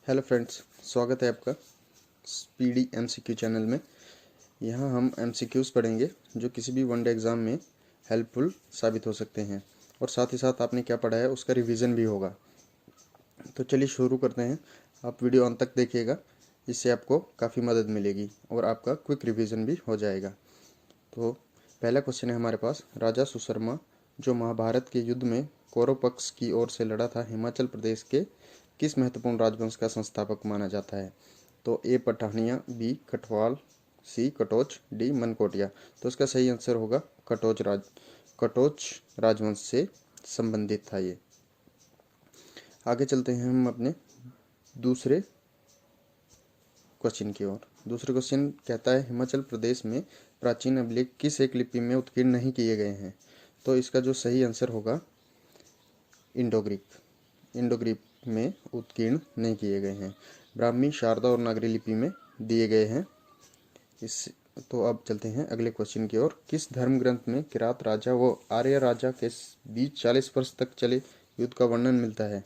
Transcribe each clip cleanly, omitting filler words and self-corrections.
Hello friends, स्वागत है आपका स्पीडी एमसीक्यू चैनल में। यहाँ हम एमसीक्यूज़ पढ़ेंगे जो किसी भी वनडे एग्ज़ाम में हेल्पफुल साबित हो सकते हैं और साथ ही साथ आपने क्या पढ़ा है उसका रिवीजन भी होगा। तो चलिए शुरू करते हैं। आप वीडियो अंत तक देखिएगा, इससे आपको काफ़ी मदद मिलेगी और आपका क्विक रिवीजन भी हो जाएगा। तो पहला क्वेश्चन है हमारे पास, राजा सुशर्मा जो महाभारत के युद्ध में कौरव पक्ष की ओर से लड़ा था, हिमाचल प्रदेश के किस महत्वपूर्ण राजवंश का संस्थापक माना जाता है? तो ए पठानिया, बी कठवाल, सी कटोच, डी मनकोटिया। तो इसका सही आंसर होगा कटोच राजवंश से संबंधित था ये। आगे चलते हैं हम अपने दूसरे क्वेश्चन की ओर। दूसरे क्वेश्चन कहता है, हिमाचल प्रदेश में प्राचीन अभिलेख किस एक लिपि में उत्कीर्ण नहीं किए गए हैं? तो इसका जो सही आंसर होगा इंडो ग्रीक में उत्कीर्ण नहीं किए गए हैं। ब्राह्मी, शारदा और नागरी लिपि में दिए गए हैं। तो अब चलते हैं अगले क्वेश्चन की ओर। किस धर्म ग्रंथ में किरात राजा व आर्य राजा के बीच 40 वर्ष तक चले युद्ध का वर्णन मिलता है?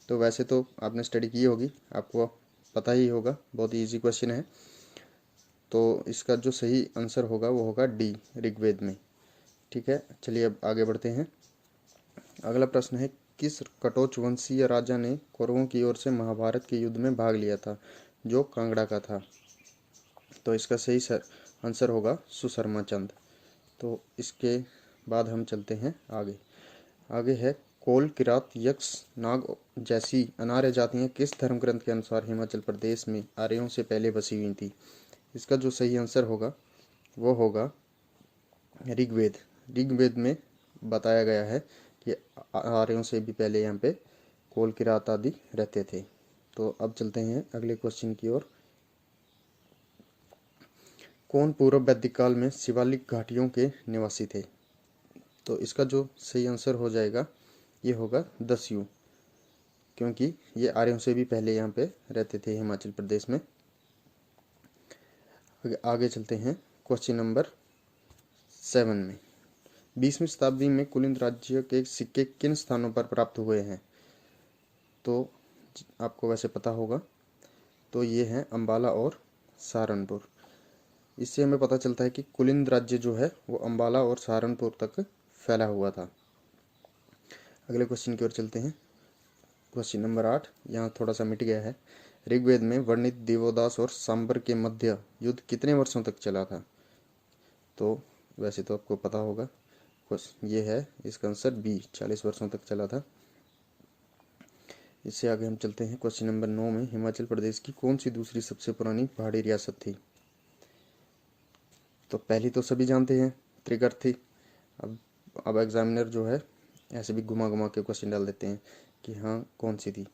तो वैसे तो आपने स्टडी की होगी, आपको पता ही होगा, बहुत ही ईजी क्वेश्चन है। तो इसका जो सही आंसर होगा वो होगा डी, ऋग्वेद में। ठीक है, चलिए अब आगे बढ़ते हैं। अगला प्रश्न है, किस कटोच वंशीय राजा ने कौरवों की ओर से महाभारत के युद्ध में भाग लिया था जो कांगड़ा का था? तो इसका सही आंसर होगा सुशर्मा चंद। तो इसके बाद हम चलते हैं आगे है, कोल, किरात, यक्ष, नाग जैसी अनार्य जातियां किस धर्म ग्रंथ के अनुसार हिमाचल प्रदेश में आर्यों से पहले बसी हुई थी? इसका जो सही आंसर होगा वो होगा ऋग्वेद में बताया गया है कि आर्यों से भी पहले यहाँ पे कोल, किरात आदि रहते थे। तो अब चलते हैं अगले क्वेश्चन की ओर। कौन पूर्व वैदिक काल में शिवालिक घाटियों के निवासी थे? तो इसका जो सही आंसर हो जाएगा ये होगा दस्यु, क्योंकि ये आर्यों से भी पहले यहाँ पे रहते थे हिमाचल प्रदेश में। आगे चलते हैं क्वेश्चन नंबर 7 में। 20वीं शताब्दी में कुलिंद राज्य के सिक्के किन स्थानों पर प्राप्त हुए हैं? तो आपको वैसे पता होगा, तो ये हैं अंबाला और सहारनपुर। इससे हमें पता चलता है कि कुलिंद राज्य जो है वो अंबाला और सहारनपुर तक फैला हुआ था। अगले क्वेश्चन की ओर चलते हैं। क्वेश्चन नंबर 8 यहाँ थोड़ा सा मिट गया है। ऋग्वेद में वर्णित दिवोदास और सांबर के मध्य युद्ध कितने वर्षों तक चला था? तो वैसे तो आपको पता होगा, ये है इसका आंसर बी, 40 वर्षों तक चला था। इससे आगे हम चलते हैं क्वेश्चन नंबर 9 में। हिमाचल प्रदेश की कौन सी दूसरी सबसे पुरानी पहाड़ी रियासत थी? तो पहली तो सभी जानते हैं, त्रिगढ़ थी। अब एग्जामिनर जो है ऐसे भी घुमा घुमा के क्वेश्चन डाल देते हैं कि हाँ कौन सी थी।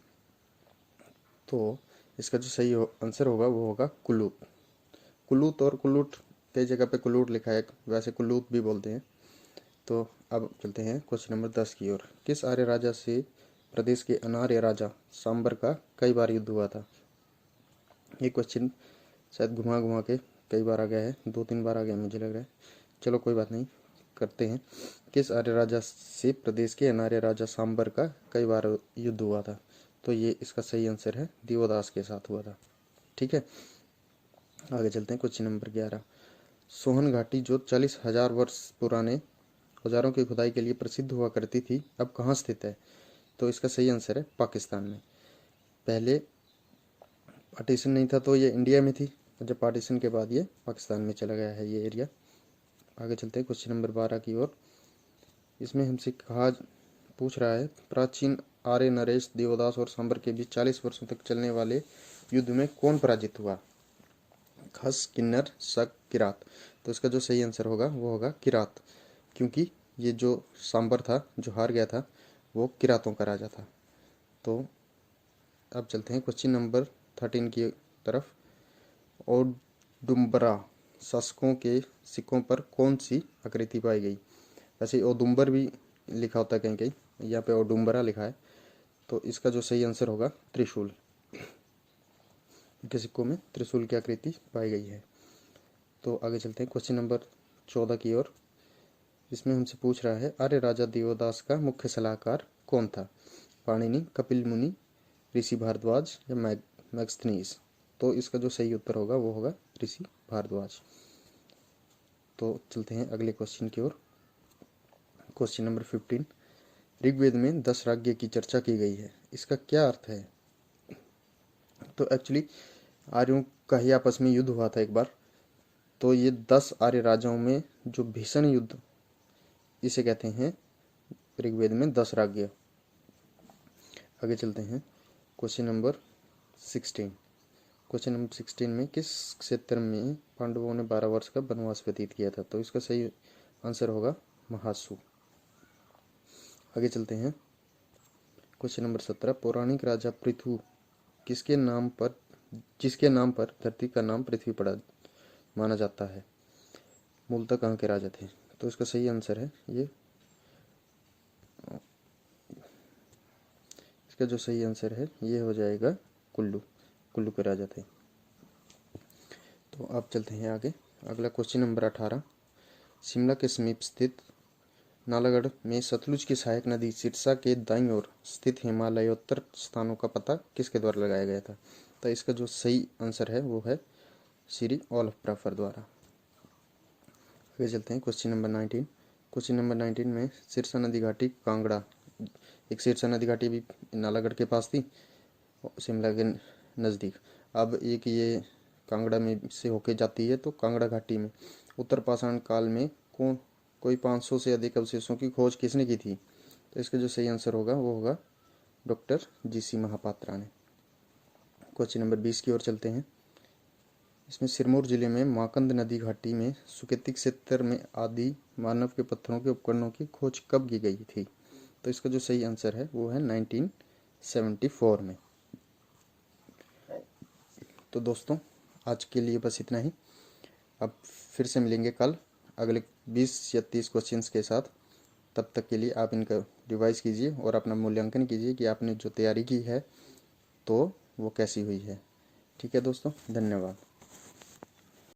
तो इसका जो सही आंसर होगा वो होगा कुल्लूत और कुल्लूट, कई जगह पे कुल्लूट लिखा है, वैसे कुल्लूत भी बोलते हैं। तो अब चलते हैं क्वेश्चन नंबर 10 की ओर। किस आर्य राजा से प्रदेश के अनार्य राजा सांबर का कई बार युद्ध हुआ था? ये क्वेश्चन शायद घुमा घुमा के कई बार आ गया है, 2-3 बार आ गया मुझे लग रहा है। चलो कोई बात नहीं, करते हैं। किस आर्य राजा से प्रदेश के अनार्य राजा सांबर का कई बार युद्ध हुआ था? तो ये इसका सही आंसर है, दिवोदास के साथ हुआ था। ठीक है, आगे चलते हैं क्वेश्चन नंबर 11। सोहन घाटी जो 40,000 वर्ष पुराने औजारों की खुदाई के लिए प्रसिद्ध हुआ करती थी, अब कहाँ स्थित है? तो इसका सही आंसर है पाकिस्तान में। पहले पार्टीशन नहीं था तो ये इंडिया में थी, और जब पार्टीशन के बाद ये पाकिस्तान में चला गया है ये एरिया। आगे चलते हैं क्वेश्चन नंबर 12 की ओर। इसमें हमसे पूछ रहा है, प्राचीन आर्य नरेश, देवदास और सांबर के बीच 40 वर्षों तक चलने वाले युद्ध में कौन पराजित हुआ? खस, किन्नर, शक, किरात। तो इसका जो सही आंसर होगा वो होगा किरात, क्योंकि ये जो सांबर था जो हार गया था वो किरातों का राजा था। तो अब चलते हैं क्वेश्चन नंबर 13 की तरफ। ओडुम्बरा शासकों के सिक्कों पर कौन सी आकृति पाई गई? वैसे ओदुम्बर भी लिखा होता है कहीं कहीं, यहाँ पे ओडुम्बरा लिखा है। तो इसका जो सही आंसर होगा त्रिशूल, के सिक्कों में त्रिशूल की आकृति पाई गई है। तो आगे चलते हैं क्वेश्चन नंबर 14 की ओर। इसमें हमसे पूछ रहा है, आर्य राजा दिवोदास का मुख्य सलाहकार कौन था? पाणिनि, कपिल मुनि, ऋषि भारद्वाज या मैग्स्थनीज। तो इसका जो सही उत्तर होगा वो होगा ऋषि भारद्वाज। तो चलते हैं अगले क्वेश्चन की ओर। क्वेश्चन नंबर 15, ऋग्वेद में 10 राज्य की चर्चा की गई है, इसका क्या अर्थ है? तो एक्चुअली आर्यों का ही आपस में युद्ध हुआ था एक बार, तो ये 10 आर्य राजाओं में जो भीषण युद्ध, इसे कहते हैं ऋग्वेद में 10 राज्य। आगे चलते हैं क्वेश्चन नंबर 16। क्वेश्चन नंबर 16 में किस क्षेत्र में पांडवों ने 12 वर्ष का वनवास व्यतीत किया था? तो इसका सही आंसर होगा महासु। आगे चलते हैं क्वेश्चन नंबर 17, पौराणिक राजा पृथु जिसके नाम पर धरती का नाम पृथ्वी पड़ा माना जाता है, मूलतः कहाँ के राजा थे? तो इसका सही आंसर है इसका जो सही आंसर है ये हो जाएगा कुल्लू के राजा थे। तो अब चलते हैं आगे। अगला क्वेश्चन नंबर 18, शिमला के समीप स्थित नालागढ़ में सतलुज की सहायक नदी सिरसा के दाईं ओर स्थित हिमालयोत्तर स्थानों का पता किसके द्वारा लगाया गया था? तो इसका जो सही आंसर है वो है श्री ऑल ऑफ प्रेफर द्वारा। आगे चलते हैं क्वेश्चन नंबर 19। क्वेश्चन नंबर 19 में सिरसा नदी घाटी कांगड़ा, एक सिरसा नदी घाटी भी नालागढ़ के पास थी शिमला के नज़दीक। अब एक ये कांगड़ा में से होके जाती है, तो कांगड़ा घाटी में उत्तर पाषाण काल में कोई 500 से अधिक अवशेषों की खोज किसने की थी? तो इसका जो सही आंसर होगा वो होगा डॉक्टर जीसी महापात्रा ने। क्वेश्चन नंबर 20 की ओर चलते हैं। इसमें सिरमौर जिले में माकंद नदी घाटी में सुकेतिक क्षेत्र में आदि मानव के पत्थरों के उपकरणों की खोज कब की गई थी? तो इसका जो सही आंसर है वो है 1974 में। तो दोस्तों आज के लिए बस इतना ही। अब फिर से मिलेंगे कल अगले 20 या 30 क्वेश्चंस के साथ। तब तक के लिए आप इनका रिवाइज कीजिए और अपना मूल्यांकन कीजिए कि आपने जो तैयारी की है तो वो कैसी हुई है। ठीक है दोस्तों, धन्यवाद।